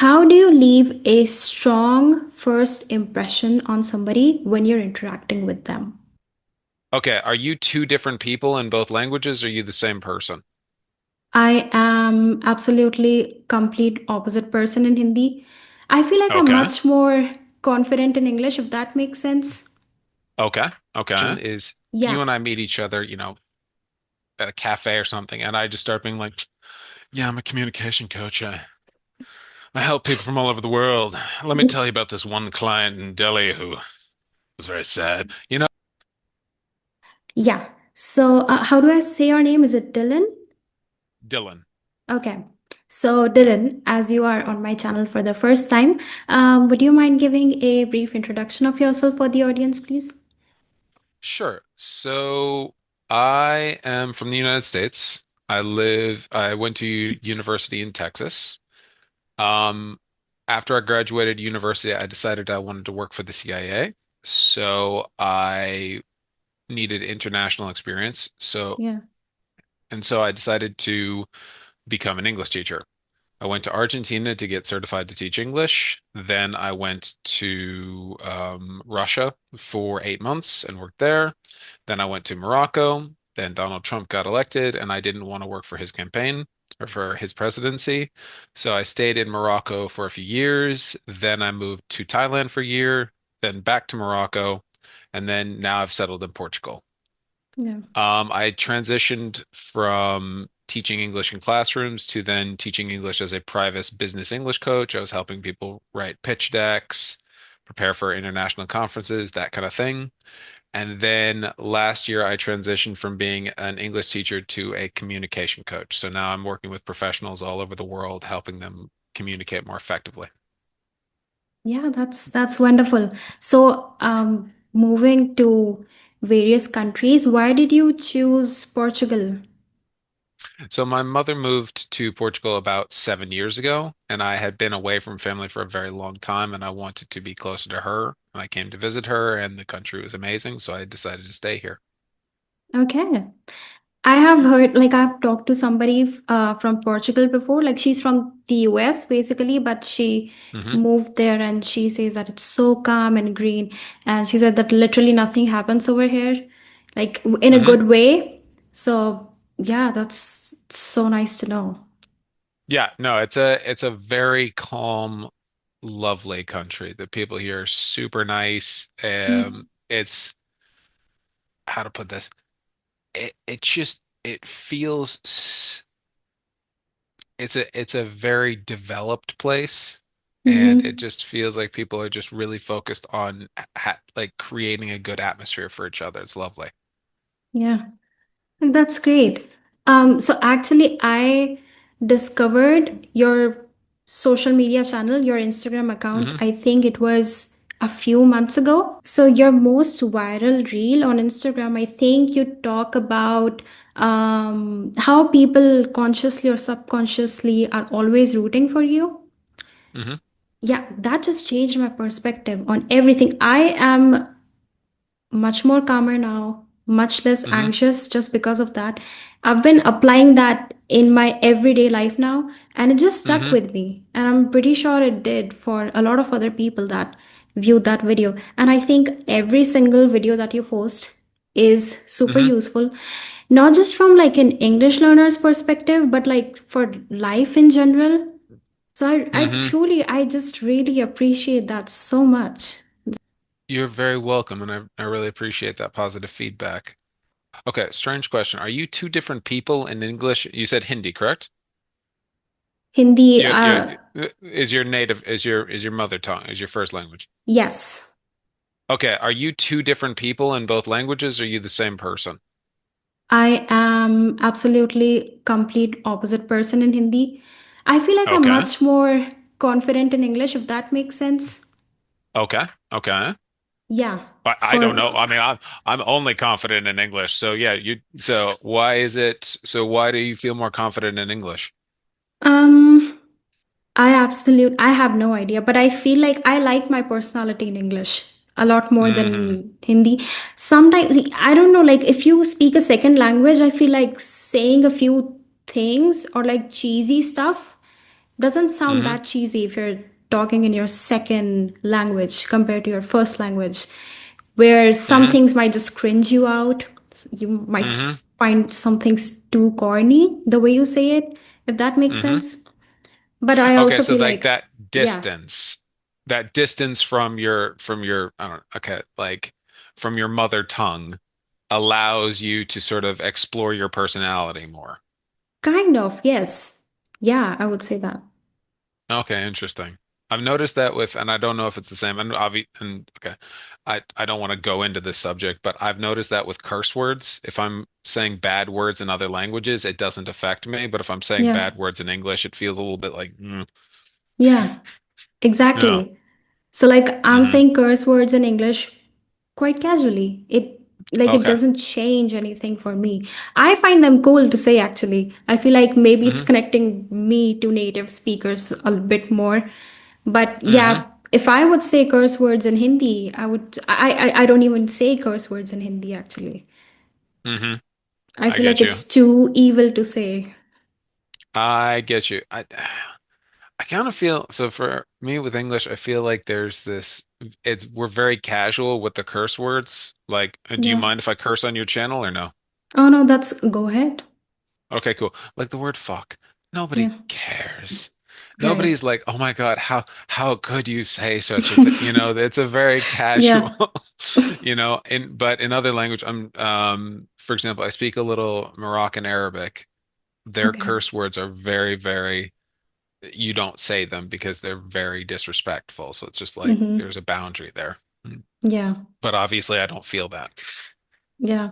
How do you leave a strong first impression on somebody when you're interacting with them? Okay, are you two different people in both languages, or are you the same person? I am absolutely complete opposite person in Hindi. I feel like I'm Okay. much more confident in English, if that makes sense. Okay. Okay. Is if you Yeah. and I meet each other, at a cafe or something, and I just start being like, yeah, I'm a communication coach. I help people from all over the world. Let me tell you about this one client in Delhi who was very sad. Yeah. So, how do I say your name? Is it Dylan? Dylan. Okay. So, Dylan, as you are on my channel for the first time, would you mind giving a brief introduction of yourself for the audience, please? Sure. So I am from the United States. I went to university in Texas. Um, After I graduated university, I decided I wanted to work for the CIA. So I needed international experience. Yeah. So I decided to become an English teacher. I went to Argentina to get certified to teach English. Then I went to Russia for 8 months and worked there. Then I went to Morocco. Then Donald Trump got elected, and I didn't want to work for his campaign or for his presidency. So I stayed in Morocco for a few years. Then I moved to Thailand for a year, then back to Morocco, and then now I've settled in Portugal. Yeah. I transitioned from teaching English in classrooms to then teaching English as a private business English coach. I was helping people write pitch decks, prepare for international conferences, that kind of thing. And then last year, I transitioned from being an English teacher to a communication coach. So now I'm working with professionals all over the world, helping them communicate more effectively. Yeah, that's wonderful. So, moving to various countries, why did you choose Portugal? So my mother moved to Portugal about 7 years ago, and I had been away from family for a very long time, and I wanted to be closer to her. And I came to visit her, and the country was amazing, so I decided to stay here. Okay. I have heard, like, I've talked to somebody from Portugal before. Like, she's from the US basically, but she Hmm. moved there and she says that it's so calm and green. And she said that literally nothing happens over here, like, in a Hmm. good way. So, yeah, that's so nice to know. Yeah, no, it's a very calm, lovely country. The people here are super nice. Yeah. It's how to put this. It feels it's a very developed place, and it Mm-hmm. just feels like people are just really focused on like creating a good atmosphere for each other. It's lovely. Yeah. That's great. So actually, I discovered your social media channel, your Instagram account. Hmm. I think it was a few months ago. So your most viral reel on Instagram, I think you talk about how people consciously or subconsciously are always rooting for you. Hmm. Yeah, that just changed my perspective on everything. I am much more calmer now, much less Hmm. anxious just because of that. I've been applying that in my everyday life now, and it just stuck Hmm. with me. And I'm pretty sure it did for a lot of other people that viewed that video. And I think every single video that you post is super Hmm. useful, not just from like an English learner's perspective, but like for life in general. So I Hmm. truly, I just really appreciate that so much. You're very welcome, and I really appreciate that positive feedback. Okay, strange question. Are you two different people in English? You said Hindi, correct? Hindi, Is your native is your mother tongue, is your first language? yes. Okay, are you two different people in both languages, or are you the same person? I am absolutely complete opposite person in Hindi. I feel like I'm Okay. much more confident in English, if that makes sense. Okay. Okay. Yeah. But I don't For know. I mean, I'm only confident in English. So yeah, why do you feel more confident in English? um I have no idea, but I feel like I like my personality in English a lot more Hmm. than Hindi. Sometimes see, I don't know, like if you speak a second language, I feel like saying a few things or like cheesy stuff doesn't sound Hmm. that cheesy if you're talking in your second language compared to your first language, where some Hmm. things might just cringe you out. You might Hmm. find some things too corny the way you say it, if that makes Hmm. sense. But I Okay, also so feel like like, yeah, that distance from your, I don't know, okay, like from your mother tongue allows you to sort of explore your personality more. kind of, yes. Yeah, I would say that. Okay, interesting. I've noticed that with, and I don't know if it's the same, and okay, I don't want to go into this subject, but I've noticed that with curse words, if I'm saying bad words in other languages, it doesn't affect me, but if I'm saying Yeah, bad words in English, it feels a little bit like, yeah, yeah. exactly. So like I'm Hmm. saying curse words in English quite casually. It Okay. doesn't change anything for me. I find them cool to say actually. I feel like maybe it's Hmm. connecting me to native speakers a bit more. But Hmm. yeah, if I would say curse words in Hindi, I don't even say curse words in Hindi actually. Hmm. I I feel like get you. it's too evil to say. I get you. I kind of feel so for me with English, I feel like there's this we're very casual with the curse words. Like, do you Yeah. mind if I curse on your channel or no? Oh no, that's go ahead. Okay, cool. Like the word fuck. Nobody Yeah. cares. Right. Nobody's like, "Oh my God, how could you say such a thing?" It's a very casual, Yeah. but in other language, for example, I speak a little Moroccan Arabic. Their Okay. curse words are very, very, you don't say them because they're very disrespectful. So it's just like Mm-hmm. there's a boundary there. Yeah. But obviously I don't feel that. Yeah.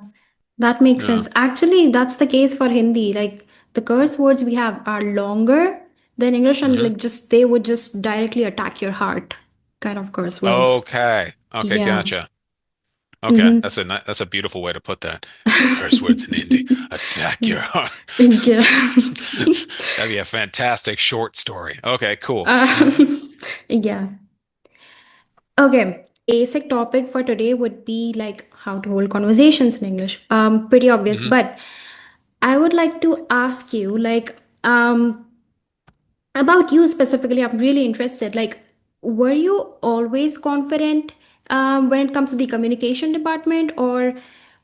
That makes Yeah. sense. Actually, that's the case for Hindi. Like the curse words we have are longer than English, and Hmm. like just they would just directly attack your heart, kind of curse words. Okay. Okay, Yeah. gotcha. Okay, Mm-hmm. that's a beautiful way to put that. Curse words in Hindi attack your heart. Yeah. That'd be a fantastic short story. Okay, cool. Yeah. Okay. Basic topic for today would be like how to hold conversations in English. Pretty obvious, Hmm. but I would like to ask you, like, about you specifically. I'm really interested. Like, were you always confident when it comes to the communication department, or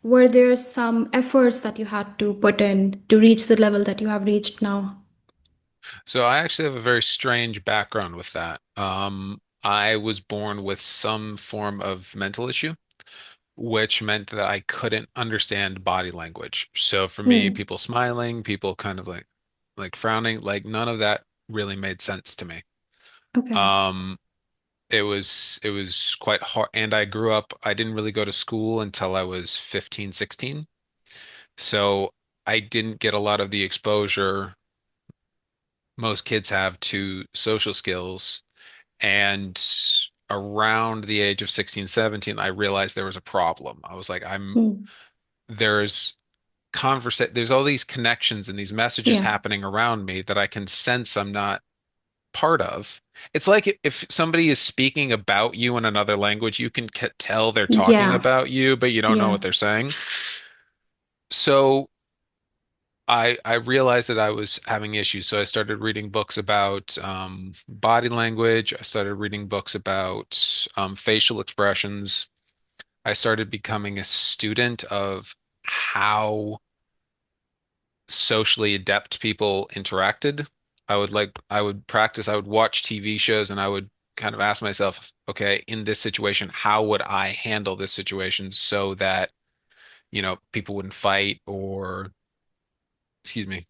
were there some efforts that you had to put in to reach the level that you have reached now? So I actually have a very strange background with that. I was born with some form of mental issue, which meant that I couldn't understand body language. So for me, Hmm. people smiling, people kind of like frowning, like none of that really made sense to me. Okay. Um, it was quite hard, and I didn't really go to school until I was 15, 16. So I didn't get a lot of the exposure most kids have to social skills. And around the age of 16, 17, I realized there was a problem. I was like, Hmm. there's there's all these connections and these messages Yeah. happening around me that I can sense I'm not part of. It's like if somebody is speaking about you in another language, you can tell they're talking Yeah. about you, but you don't know Yeah. what they're saying. So I realized that I was having issues. So I started reading books about body language. I started reading books about facial expressions. I started becoming a student of how socially adept people interacted. I would practice, I would watch TV shows and I would kind of ask myself, okay, in this situation, how would I handle this situation so that, people wouldn't fight or, excuse me,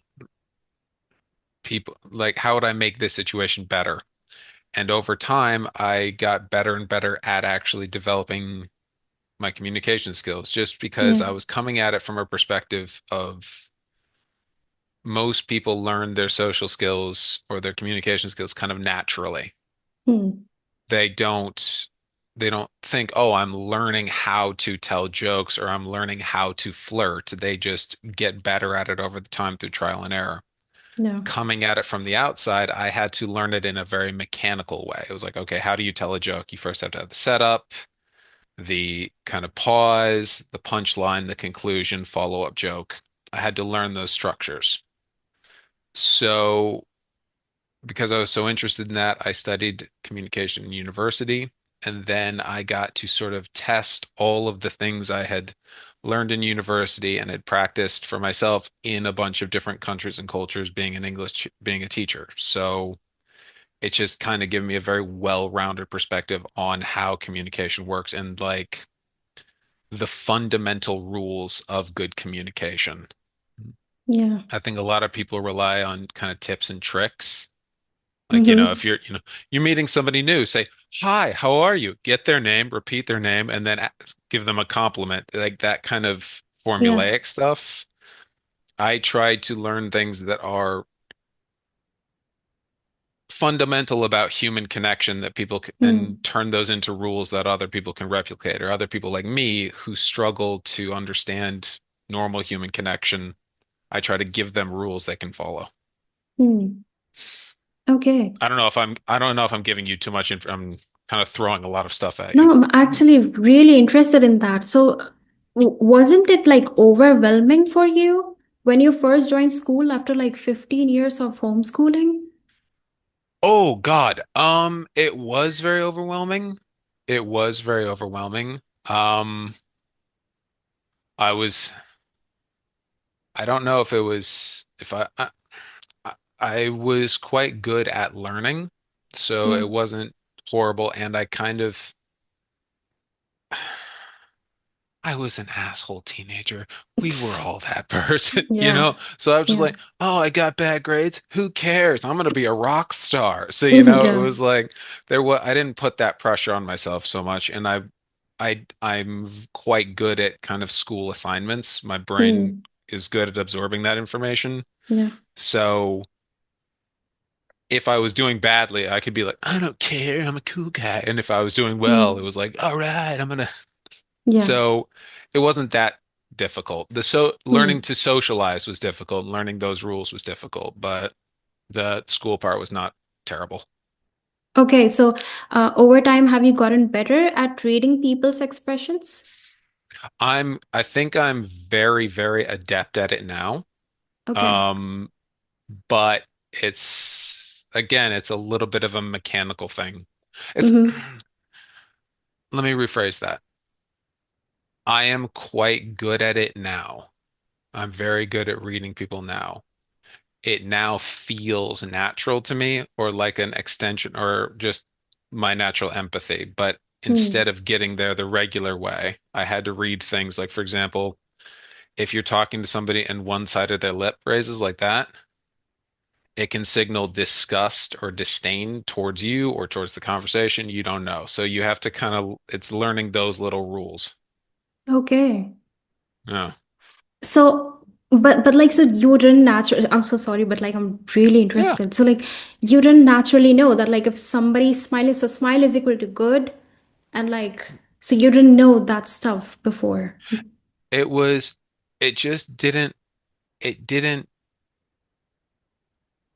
people like how would I make this situation better? And over time, I got better and better at actually developing my communication skills just because Yeah. I was coming at it from a perspective of most people learn their social skills or their communication skills kind of naturally. Hmm. They don't they don't think, "Oh, I'm learning how to tell jokes or I'm learning how to flirt." They just get better at it over the time through trial and error. Yeah. Coming at it from the outside, I had to learn it in a very mechanical way. It was like, okay, how do you tell a joke? You first have to have the setup, the kind of pause, the punchline, the conclusion, follow-up joke. I had to learn those structures. So because I was so interested in that, I studied communication in university, and then I got to sort of test all of the things I had learned in university and had practiced for myself in a bunch of different countries and cultures being a teacher. So it just kind of given me a very well-rounded perspective on how communication works and like the fundamental rules of good communication. Yeah. I think a lot of people rely on kind of tips and tricks. Like, Mm-hmm. if you're meeting somebody new, say, "Hi, how are you?" Get their name, repeat their name, and then give them a compliment. Like that kind of Yeah. formulaic stuff. I try to learn things that are fundamental about human connection that and Mm. turn those into rules that other people can replicate, or other people like me who struggle to understand normal human connection. I try to give them rules they can follow. Mm. Okay. I don't know if I'm giving you too much info. I'm kind of throwing a lot of stuff at you. No, I'm actually really interested in that. So, wasn't it like overwhelming for you when you first joined school after like 15 years of homeschooling? Oh God. It was very overwhelming. It was very overwhelming. I was I don't know if it was if I was quite good at learning, so Yeah. it wasn't horrible, and I kind of I was an asshole teenager. We were all that person, you Yeah. know? So I was just Yeah. like, oh, I got bad grades. Who cares? I'm gonna be a rock star. So, it Yeah. was like I didn't put that pressure on myself so much, and I'm quite good at kind of school assignments. My brain Mm. is good at absorbing that information. Yeah. So if I was doing badly, I could be like, I don't care, I'm a cool guy. And if I was doing well, it Mm. was like, all right, I'm gonna. Yeah. So it wasn't that difficult. The learning Mm. to socialize was difficult, learning those rules was difficult, but the school part was not terrible. Okay, so over time, have you gotten better at reading people's expressions? I think I'm very, very adept at it now. Okay. Um, but it's a little bit of a mechanical thing. It's, Mm-hmm. let me rephrase that. I am quite good at it now. I'm very good at reading people now. It now feels natural to me or like an extension or just my natural empathy. But instead Mm. of getting there the regular way, I had to read things like, for example, if you're talking to somebody and one side of their lip raises like that, it can signal disgust or disdain towards you or towards the conversation. You don't know. So you have to it's learning those little rules. Okay. Yeah. So, but like, so you didn't naturally, I'm so sorry, but like, I'm really Yeah. interested. So, like, you didn't naturally know that, like, if somebody's smiling, so smile is equal to good. And like, so you didn't know that stuff before. It was, it just it didn't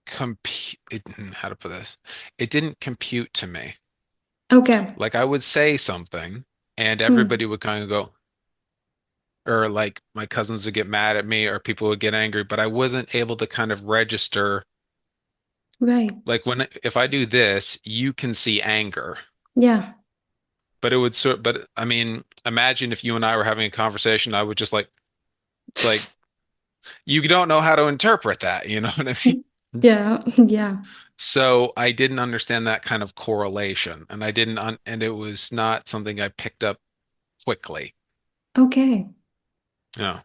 how to put this? It didn't compute to me. Okay. Like I would say something and Hmm. everybody would kind of go, or like my cousins would get mad at me or people would get angry, but I wasn't able to kind of register Right. like if I do this, you can see anger. Yeah. But I mean, imagine if you and I were having a conversation, I would just like you don't know how to interpret that, you know what I mean? Yeah. Yeah. So I didn't understand that kind of correlation, and and it was not something I picked up quickly. Okay. Yeah.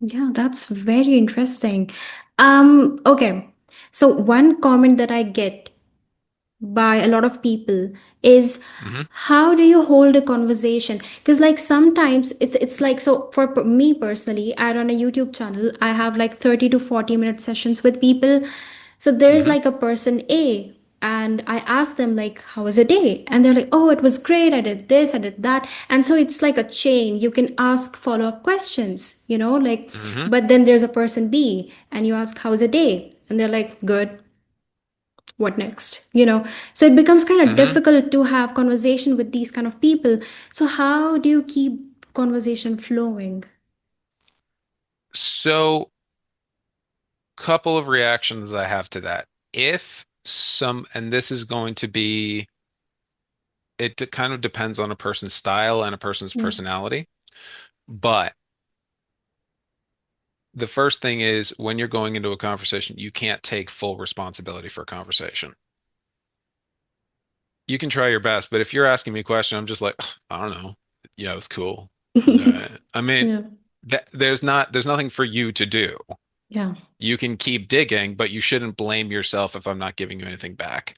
Yeah, that's very interesting. Okay. So one comment that I get by a lot of people is Hmm. how do you hold a conversation, because like sometimes it's like, so for me personally, I run a YouTube channel. I have like 30 to 40 minute sessions with people. So there's Hmm. like a person A, and I ask them like, how was a day, and they're like, oh, it was great, I did this, I did that. And so it's like a chain. You can ask follow-up questions, like, Hmm. but then there's a person B and you ask how's a day, and they're like, good, what next, so it becomes kind of Hmm. difficult to have conversation with these kind of people. So how do you keep conversation flowing? So, couple of reactions I have to that. If and this is going to be, kind of depends on a person's style and a person's Yeah. personality. But the first thing is when you're going into a conversation, you can't take full responsibility for a conversation. You can try your best, but if you're asking me a question, I'm just like, I don't know. Yeah, it's cool. I mean, Yeah. there's nothing for you to do. Yeah. You can keep digging, but you shouldn't blame yourself if I'm not giving you anything back.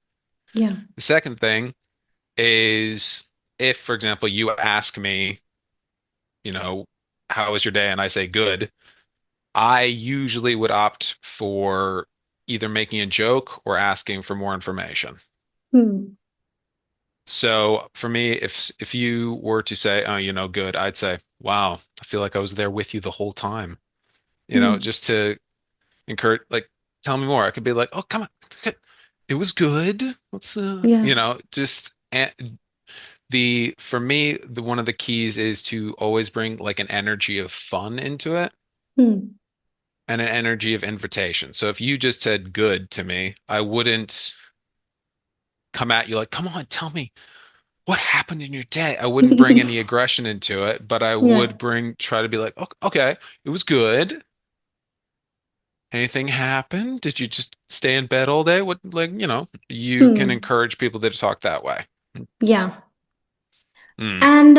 Yeah. The second thing is if, for example, you ask me, you know, how was your day? And I say good, I usually would opt for either making a joke or asking for more information. Hmm. So for me, if you were to say, oh, good, I'd say, wow, I feel like I was there with you the whole time. Hmm. Just to encourage, like, tell me more. I could be like, oh, come on, it was good. Yeah. Just for me, the one of the keys is to always bring like an energy of fun into it Hmm. and an energy of invitation. So if you just said good to me, I wouldn't come at you like, come on, tell me what happened in your day. I wouldn't bring any aggression into it, but I Yeah. would try to be like, okay, it was good. Anything happen? Did you just stay in bed all day? What, like, you can Hmm. encourage people to talk that way. Yeah. Mm. And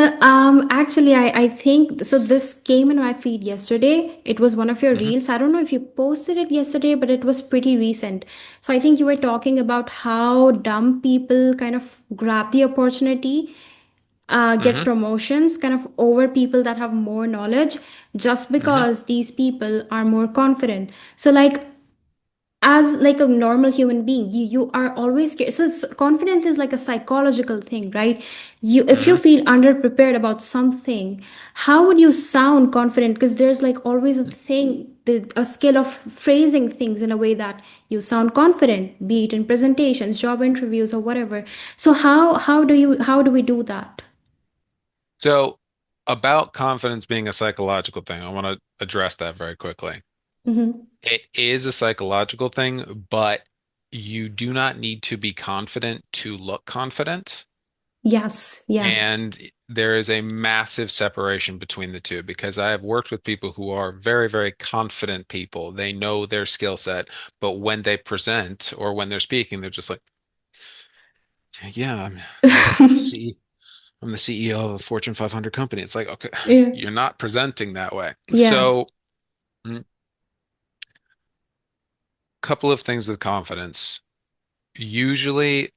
actually, I think so. This came in my feed yesterday. It was one of your Hmm. reels. I don't know if you posted it yesterday, but it was pretty recent. So I think you were talking about how dumb people kind of grab the opportunity, get Hmm. promotions kind of over people that have more knowledge just Hmm. because these people are more confident. So, like, as like a normal human being, you are always scared. So confidence is like a psychological thing, right? You, if you Hmm. feel underprepared about something, how would you sound confident? Because there's like always a thing, a skill of phrasing things in a way that you sound confident, be it in presentations, job interviews, or whatever. So how do we do that? So, about confidence being a psychological thing, I want to address that very quickly. Mm-hmm. It is a psychological thing, but you do not need to be confident to look confident. Yes. Yeah. And there is a massive separation between the two because I have worked with people who are very, very confident people. They know their skill set, but when they present or when they're speaking, they're just like, yeah, I'm the CEO of a Fortune 500 company. It's like, okay, Yeah. you're not presenting that way. Yeah. So, couple of things with confidence. Usually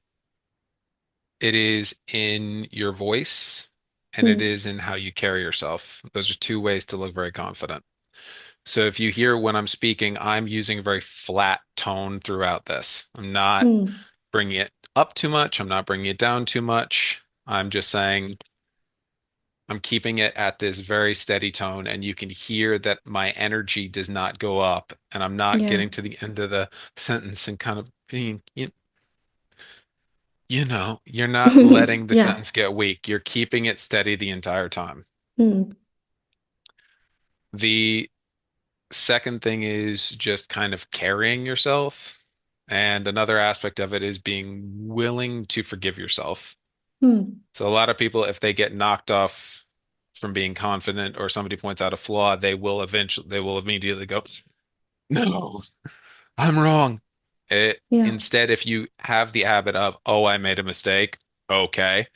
it is in your voice and it Hmm. is in how you carry yourself. Those are two ways to look very confident. So if you hear when I'm speaking, I'm using a very flat tone throughout this. I'm not Hmm. bringing it up too much. I'm not bringing it down too much. I'm just saying I'm keeping it at this very steady tone, and you can hear that my energy does not go up, and I'm not Yeah. getting to the end of the sentence and kind of being, you're not letting the Yeah. sentence get weak. You're keeping it steady the entire time. Hmm. The second thing is just kind of carrying yourself. And another aspect of it is being willing to forgive yourself. Hmm. So a lot of people, if they get knocked off from being confident or somebody points out a flaw, they will immediately go, no, I'm wrong. Yeah. Instead, if you have the habit of, oh, I made a mistake, okay,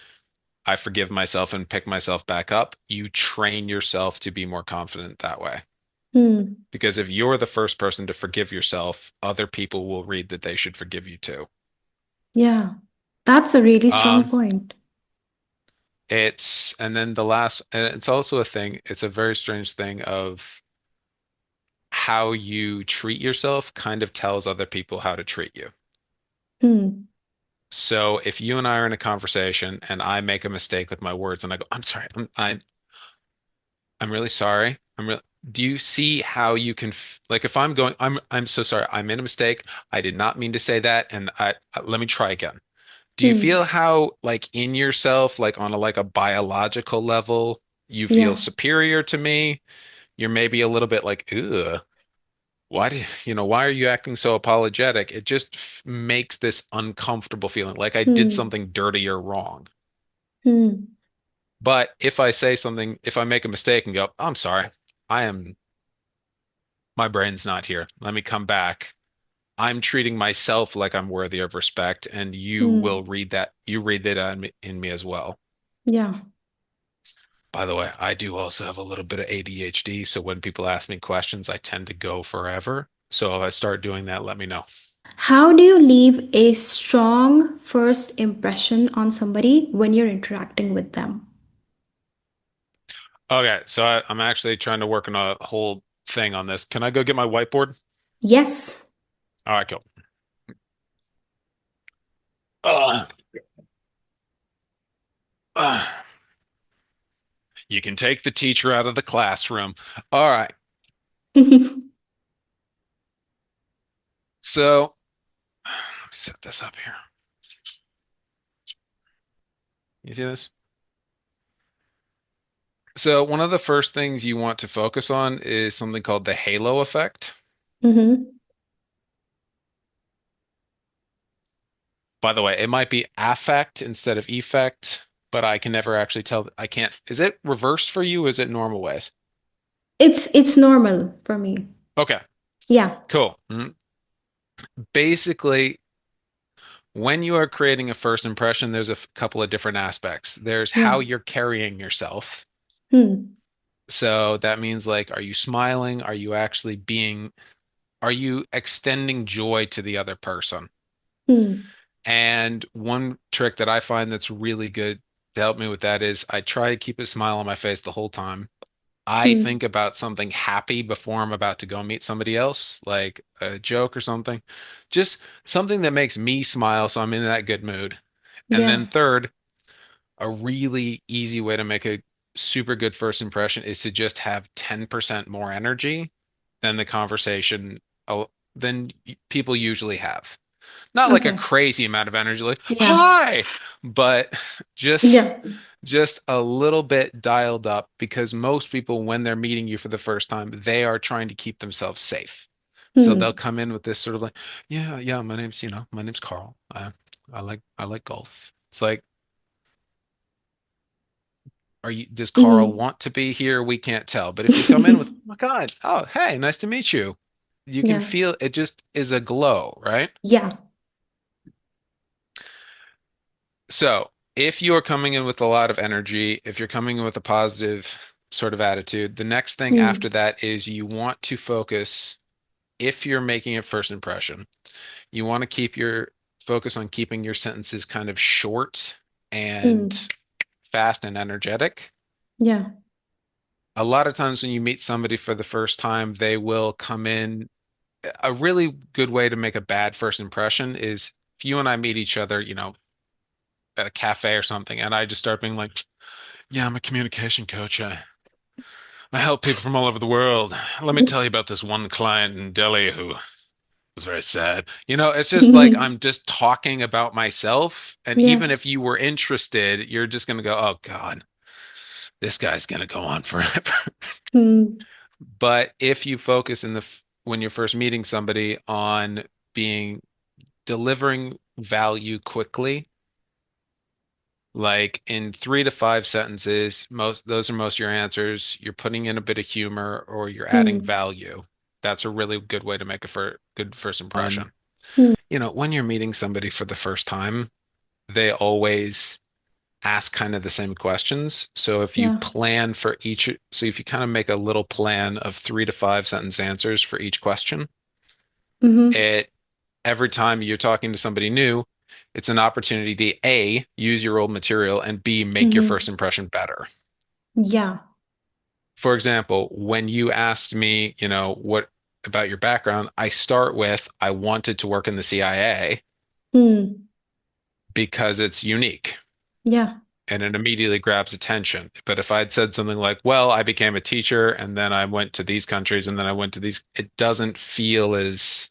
I forgive myself and pick myself back up, you train yourself to be more confident that way. Hmm. Because if you're the first person to forgive yourself, other people will read that they should forgive you too. Yeah. That's a really Um, strong point. and then the last, and it's also a thing, it's a very strange thing of how you treat yourself kind of tells other people how to treat you. Hmm. So if you and I are in a conversation and I make a mistake with my words and I go, I'm sorry, I'm really sorry. Do you see how you can like if I'm going, I'm so sorry. I made a mistake. I did not mean to say that, and let me try again. Do you Hmm. feel how like in yourself, like on a like a biological level, you feel Yeah. superior to me? You're maybe a little bit like, ugh. why are you acting so apologetic? It just makes this uncomfortable feeling like I did Hmm. something dirty or wrong. Hmm. But if I say something, if I make a mistake and go, I'm sorry, I am, my brain's not here. Let me come back. I'm treating myself like I'm worthy of respect, and you Hmm. will read that. You read that in me as well. Yeah. By the way, I do also have a little bit of ADHD, so when people ask me questions, I tend to go forever. So if I start doing that, let me know. How do you leave a strong first impression on somebody when you're interacting with them? Okay, so I'm actually trying to work on a whole thing on this. Can I go get my whiteboard? Yes. All right, cool. Uh, uh, you can take the teacher out of the classroom. All right, so let me set this up here. You see this? So one of the first things you want to focus on is something called the halo effect. Mm-hmm. By the way, it might be affect instead of effect, but I can never actually tell. I can't. Is it reversed for you? Or is it normal ways? It's normal for me. Okay, Yeah. cool. Basically, when you are creating a first impression, there's a couple of different aspects. There's how Yeah. you're carrying yourself. Hmm. So that means like, are you smiling? Are you extending joy to the other person? Hmm. And one trick that I find that's really good to help me with that is I try to keep a smile on my face the whole time. I Hmm. think about something happy before I'm about to go meet somebody else, like a joke or something. Just something that makes me smile so I'm in that good mood. And then Yeah. third, a really easy way to make a super good first impression is to just have 10% more energy than the conversation than people usually have. Not like a Okay. crazy amount of energy, like, Yeah. hi, but just Yeah. just a little bit dialed up because most people, when they're meeting you for the first time, they are trying to keep themselves safe. So they'll Hmm. come in with this sort of like, yeah, yeah, my name's Carl. I like golf. It's like, does Carl Hmm. want to be here? We can't tell. But if you come in with, oh my God, oh, hey, nice to meet you. You can Yeah. feel it just is a glow, right? Yeah. So, if you're coming in with a lot of energy, if you're coming in with a positive sort of attitude, the next thing after Hmm. that is you want to focus, if you're making a first impression, you want to keep your focus on keeping your sentences kind of short and Hmm. fast and energetic. Yeah. A lot of times when you meet somebody for the first time, they will come in. A really good way to make a bad first impression is if you and I meet each other, at a cafe or something, and I just start being like, yeah, I'm a communication coach. I help people from all over the world. Let me tell you about this one client in Delhi who was very sad. It's just like Hmm. I'm just talking about myself. And Yeah. even if you were interested, you're just going to go, oh God, this guy's going to go on forever. Hmm. But if you focus when you're first meeting somebody on being delivering value quickly, like in 3 to 5 sentences, those are most of your answers. You're putting in a bit of humor or you're adding Hmm. value. That's a really good way to make a good first impression. Hmm. When you're meeting somebody for the first time, they always ask kind of the same questions. So Yeah. if you kind of make a little plan of 3 to 5 sentence answers for each question, Hmm. it every time you're talking to somebody new, it's an opportunity to A, use your old material, and B, make your first Hmm. impression better. Yeah. For example, when you asked me, what about your background, I start with I wanted to work in the CIA Hmm. because it's unique Yeah. and it immediately grabs attention. But if I'd said something like, well, I became a teacher and then I went to these countries and then I went to these, it doesn't feel as,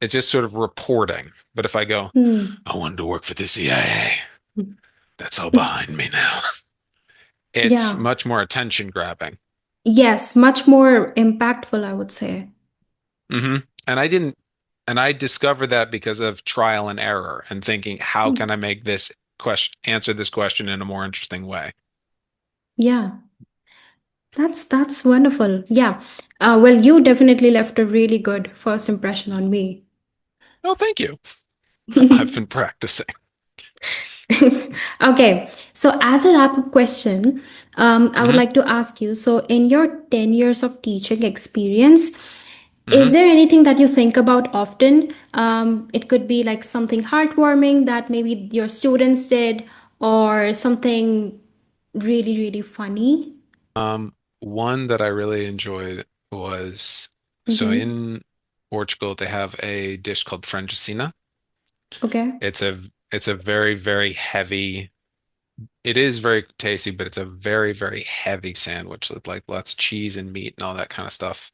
it's just sort of reporting. But if I go, Hmm. I wanted to work for the CIA, that's all behind me now. It's Yeah. much more attention grabbing. Yes, much more impactful, I would say. Hmm. And I didn't, and I discovered that because of trial and error and thinking, how can I make this question, answer this question in a more interesting way? Yeah, that's wonderful. Yeah. Well, you definitely left a really good first impression on me. Oh, thank you. I've been practicing. Okay, so as a wrap-up question, I would Hmm. like to ask you, so in your 10 years of teaching experience, is Hmm. there anything that you think about often? It could be like something heartwarming that maybe your students did, or something really, really funny. One that I really enjoyed was so Mm-hmm. in Portugal they have a dish called francesinha. Okay. It's a it's a very, very heavy. It is very tasty, but it's a very, very heavy sandwich with like lots of cheese and meat and all that kind of stuff.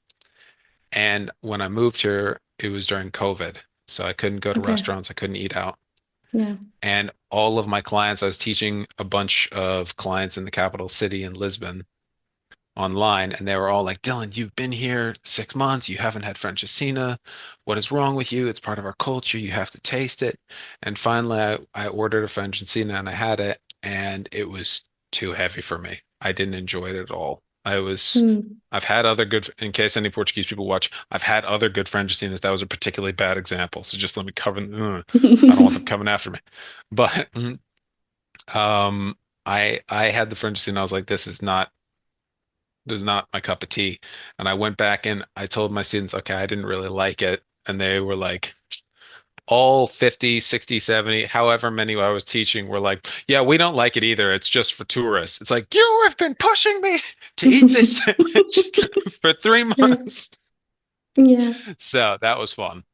And when I moved here, it was during COVID, so I couldn't go to Okay. restaurants, I couldn't eat out. Yeah. And all of my clients, I was teaching a bunch of clients in the capital city in Lisbon online, and they were all like, Dylan, you've been here 6 months, you haven't had Francesina. What is wrong with you? It's part of our culture. You have to taste it. And finally, I ordered a Francesina and I had it, and it was too heavy for me. I didn't enjoy it at all. Hmm. I've had other good, in case any Portuguese people watch, I've had other good Francesinas. That was a particularly bad example. So just let me cover, I don't want them coming after me. But um, I had the Francesina. I was like, this is not my cup of tea. And I went back and I told my students, okay, I didn't really like it. And they were like, all 50, 60, 70, however many I was teaching were like, yeah, we don't like it either. It's just for tourists. It's like, you have been pushing me to eat this sandwich for 3 months. Yeah. So that was fun.